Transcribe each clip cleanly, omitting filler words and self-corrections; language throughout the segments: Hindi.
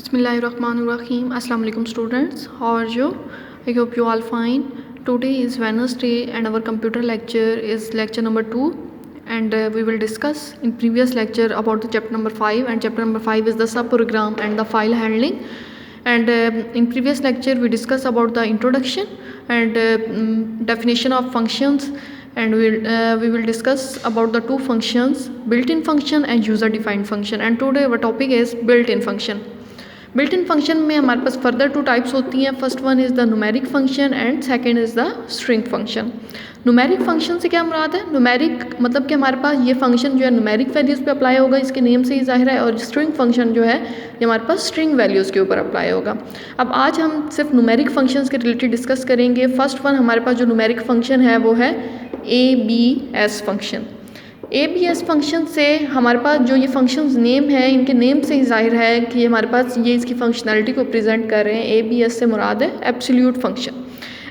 Bismillahirrahmanirrahim. Assalamu alaikum students. How are you? I hope you all fine. Today is Wednesday and our computer lecture is lecture number 2, and we will discuss in previous lecture about the chapter number 5, and chapter number 5 is the subprogram and the file handling. And in previous lecture we discussed about the introduction and definition of functions, and we will discuss about the two functions, built-in function and user-defined function. And today our topic is built-in function. Built in function में हमारे पास फर्दर टू टाइप्स होती हैं. First one is the numeric function and second is the string function. Numeric function से क्या मुराद है? न्यूमेरिक मतलब कि हमारे पास ये फंक्शन जो है न्यूमेरिक वैल्यूज़ पे अप्लाई होगा, इसके नेम से ही जाहिर है. और स्ट्रिंग फंक्शन जो है ये हमारे पास स्ट्रिंग वैल्यूज़ के ऊपर अप्लाई होगा. अब आज हम सिर्फ न्यूमेरिक फंक्शंस के रिलेटेड डिस्कस करेंगे. फर्स्ट वन हमारे पास जो न्यूमेरिक फंक्शन है वो है ABS फंक्शन. ABS फंक्शन से हमारे पास जो ये फंक्शंस नेम है, इनके नेम से ही जाहिर है कि हमारे पास ये इसकी फंक्शनैलिटी को प्रेजेंट कर रहे हैं. ABS से मुराद है एब्सोल्यूट फंक्शन.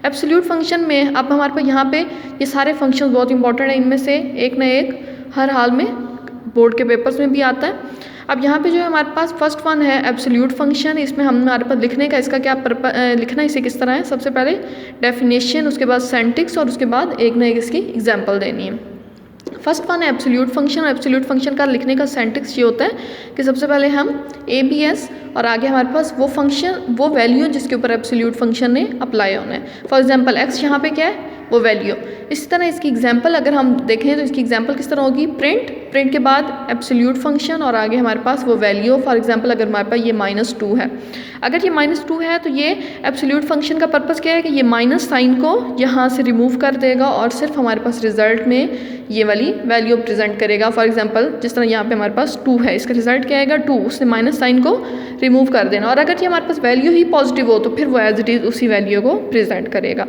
एब्सोल्यूट फंक्शन में अब हमारे पास यहाँ पे ये सारे फंक्शंस बहुत इंपॉर्टेंट हैं. इनमें से एक ना एक हर हाल में बोर्ड के पेपर्स में भी आता है. अब यहाँ पे जो है हमारे पास फर्स्ट वन है एब्सोल्यूट फंक्शन. इसमें हमारे पास लिखने का इसका क्या लिखना इसे किस तरह है? सबसे पहले डेफिनेशन, उसके बाद सेंटिक्स और उसके बाद एक ना एक इसकी एग्जाम्पल देनी है. फर्स्ट वन है एब्सोल्यूट फंक्शन. और एब्सोल्यूट फंक्शन का लिखने का सेंटेक्स ये होता है कि सबसे पहले हम ABS और आगे हमारे पास वो फंक्शन, वो वैल्यू जिसके ऊपर एब्सोल्यूट फंक्शन ने अप्लाई होना है. फॉर एग्जांपल x यहाँ पे क्या है? वो वैल्यू. इसी तरह इसकी एग्जांपल अगर हम देखें तो इसकी एग्जांपल किस तरह होगी? प्रिंट के बाद एब्सोल्यूट फंक्शन और आगे हमारे पास वो वैल्यू. फॉर एग्जांपल अगर हमारे पास ये -2 है, अगर ये -2 है तो ये एब्सोल्यूट फंक्शन का पर्पस क्या है कि ये माइनस साइन को यहाँ से रिमूव कर देगा और सिर्फ हमारे पास रिजल्ट में ये वाली वैल्यू प्रेजेंट करेगा. फॉर एग्जांपल जिस तरह यहाँ पे हमारे पास 2 है, इसका रिजल्ट क्या आएगा? 2. उसने माइनस साइन को रिमूव कर देना. और अगर ये हमारे पास वैल्यू ही पॉजिटिव हो तो फिर वो एज इट इज़ उसी वैल्यू को प्रेजेंट करेगा.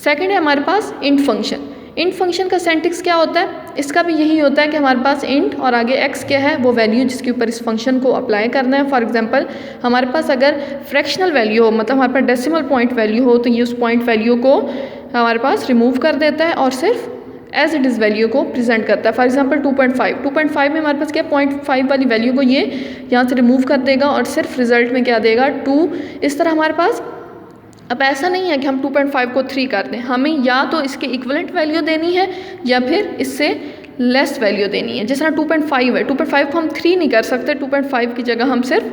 सेकंड है हमारे पास इंट फंक्शन. इंट फंक्शन का सेंटेक्स क्या होता है? इसका भी यही होता है कि हमारे पास इंट और आगे x क्या है? वो वैल्यू जिसके ऊपर इस फंक्शन को अप्लाई करना है. फॉर एग्जांपल हमारे पास अगर फ्रैक्शनल वैल्यू हो, मतलब हमारे पास डेसिमल पॉइंट वैल्यू हो, तो ये उस पॉइंट वैल्यू को हमारे पास रिमूव कर देता है और सिर्फ एज इट इज़ वैल्यू को प्रेजेंट करता है. फॉर एग्जांपल 2.5 में हमारे पास क्या 0.5 वाली वैल्यू को ये यहाँ से रिमूव कर देगा और सिर्फ रिजल्ट में क्या देगा? 2. इस तरह हमारे पास अब ऐसा नहीं है कि हम 2.5 को 3 कर दें, हमें या तो इसके इक्वलेंट वैल्यू देनी है या फिर इससे लेस वैल्यू देनी है. जिस तरह 2.5 है, 2.5 को हम 3 नहीं कर सकते, 2.5 की जगह हम सिर्फ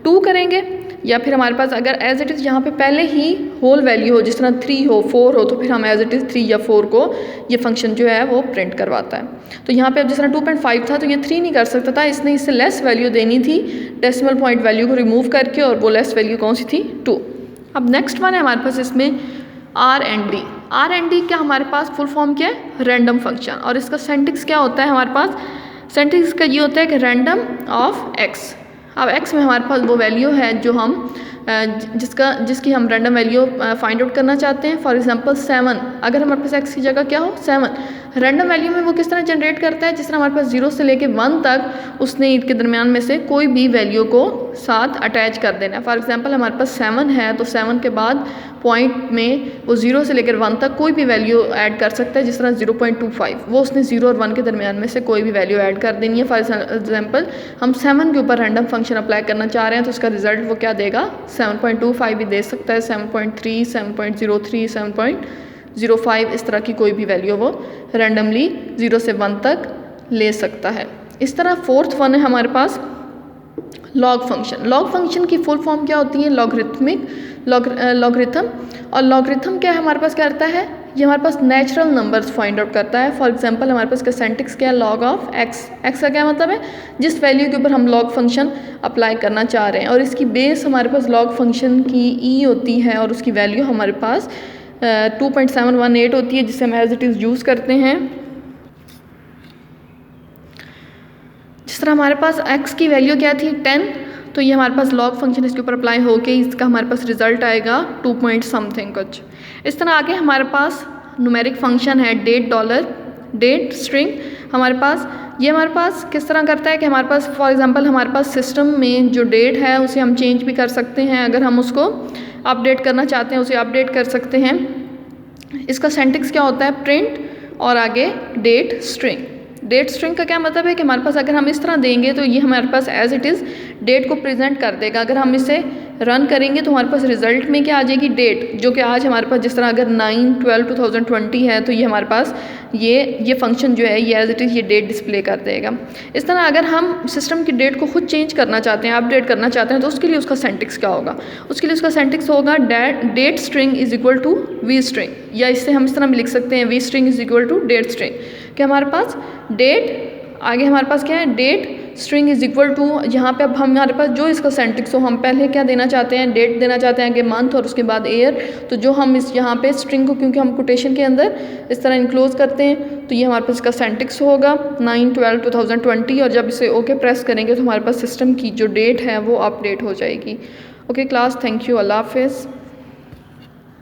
2 करेंगे. या फिर हमारे पास अगर एज इट इज़ यहाँ पे पहले ही होल वैल्यू हो, जिस तरह 3 हो, 4 हो, तो फिर हम एज इट इज़ 3 या 4 को ये फंक्शन जो है वो प्रिंट करवाता है. तो यहाँ पे अब जिस तरह 2.5 था तो ये 3 नहीं कर सकता था, इसने इससे लेस वैल्यू देनी थी डेसिमल पॉइंट वैल्यू को रिमूव करके, और वो लेस वैल्यू कौन सी थी? 2. अब नेक्स्ट वन है हमारे पास इसमें R&D. R&D क्या हमारे पास फुल फॉर्म क्या है? Random function. और इसका सेंटेक्स क्या होता है? हमारे पास सेंटेक्स का ये होता है कि रैंडम ऑफ x. अब x में हमारे पास वो वैल्यू है जो हम जिसकी हम रैंडम वैल्यू फाइंड आउट करना चाहते हैं. फॉर एग्जांपल 7, अगर हमारे पास x की जगह क्या हो? 7. रैंडम वैल्यू में वो किस तरह जनरेट करता है? जिस तरह हमारे पास 0 से लेके 1 तक उसने इनके दरमियान में से कोई भी वैल्यू को साथ अटैच कर देना है. फॉर एग्जांपल हमारे पास 7 है तो 7 के बाद पॉइंट में वो 0 से लेकर 1 तक कोई भी वैल्यू ऐड कर सकता है. जिस तरह 0.25, वो उसने 0 और 1 के दरमियान में से कोई भी वैल्यू ऐड कर देनी है. फॉर एग्जांपल हम 7 के ऊपर रैंडम फंक्शन अप्लाई करना चाह रहे हैं तो उसका रिजल्ट वो क्या देगा? 7.25 भी दे सकता है, 7.3, 7.03, 7.05, इस तरह की कोई भी वैल्यू वो रैंडमली 0 से 1 तक ले सकता है. इस तरह फोर्थ वन है हमारे पास लॉग फंक्शन. लॉग फंक्शन की फुल फॉर्म क्या होती है? लॉगरिथम. और लॉगरिथम क्या है हमारे पास करता है? ये हमारे पास नेचुरल नंबर्स फाइंड आउट करता है. फॉर एग्जांपल हमारे पास का सेंटेक्स क्या है? Log of x. x का क्या मतलब है? जिस वैल्यू के ऊपर हम लॉग फंक्शन अप्लाई करना चाह रहे हैं. और इसकी बेस हमारे पास लॉग फंक्शन की e होती है और उसकी वैल्यू हमारे पास 2.718 होती है, जिसे हम एज इट इज़ यूज़ करते हैं. जिस तरह हमारे पास x की वैल्यू क्या थी? 10. तो ये हमारे पास लॉग फंक्शन इसके ऊपर अप्लाई होके इसका हमारे पास रिजल्ट आएगा 2 पॉइंट समथिंग कुछ. इस तरह आगे हमारे पास न्यूमेरिक फंक्शन है डेट डॉलर. डेट स्ट्रिंग हमारे पास ये हमारे पास किस तरह करता है कि हमारे पास फॉर एग्जांपल हमारे पास सिस्टम में जो डेट है उसे हम चेंज भी कर सकते हैं. अगर हम उसको अपडेट करना चाहते हैं उसे अपडेट कर सकते हैं. इसका सेंटेक्स क्या होता है? प्रिंट और आगे डेट स्ट्रिंग. डेट स्ट्रिंग का क्या मतलब है कि हमारे पास अगर हम इस तरह देंगे तो ये हमारे पास एज इट इज़ डेट को प्रेजेंट कर देगा। अगर हम इसे रन करेंगे तो हमारे पास रिजल्ट में क्या आ जाएगी, डेट, जो कि आज हमारे पास जिस तरह अगर 9/12/2020 है तो ये हमारे पास ये फंक्शन जो है ये एज इट इज़ ये डेट डिस्प्ले कर देगा। इस तरह अगर हम सिस्टम की डेट को खुद चेंज करना चाहते हैं, अपडेट करना चाहते हैं, तो उसके लिए उसका सिंटैक्स क्या होगा, उसके लिए उसका सिंटैक्स होगा date string is equal to V string, या इससे हम इस तरह भी लिख सकते हैं V string is equal to date string, कि हमारे पास डेट आगे हमारे पास क्या है, date string is equal to, यहाँ पे अब हमारे पास जो इसका सिंटैक्स हो, हम पहले क्या देना चाहते हैं, डेट देना चाहते हैं, आगे मंथ और उसके बाद ईयर। तो जो हम इस यहाँ पे स्ट्रिंग को क्योंकि हम कोटेशन के अंदर इस तरह इनक्लोज करते हैं, तो ये हमारे पास इसका सिंटैक्स होगा 9/12/2020, और जब इसे ओके प्रेस करेंगे तो हमारे पास सिस्टम की जो डेट है वो अपडेट हो जाएगी। ओके क्लास, थैंक यू, अल्लाह हाफिज़।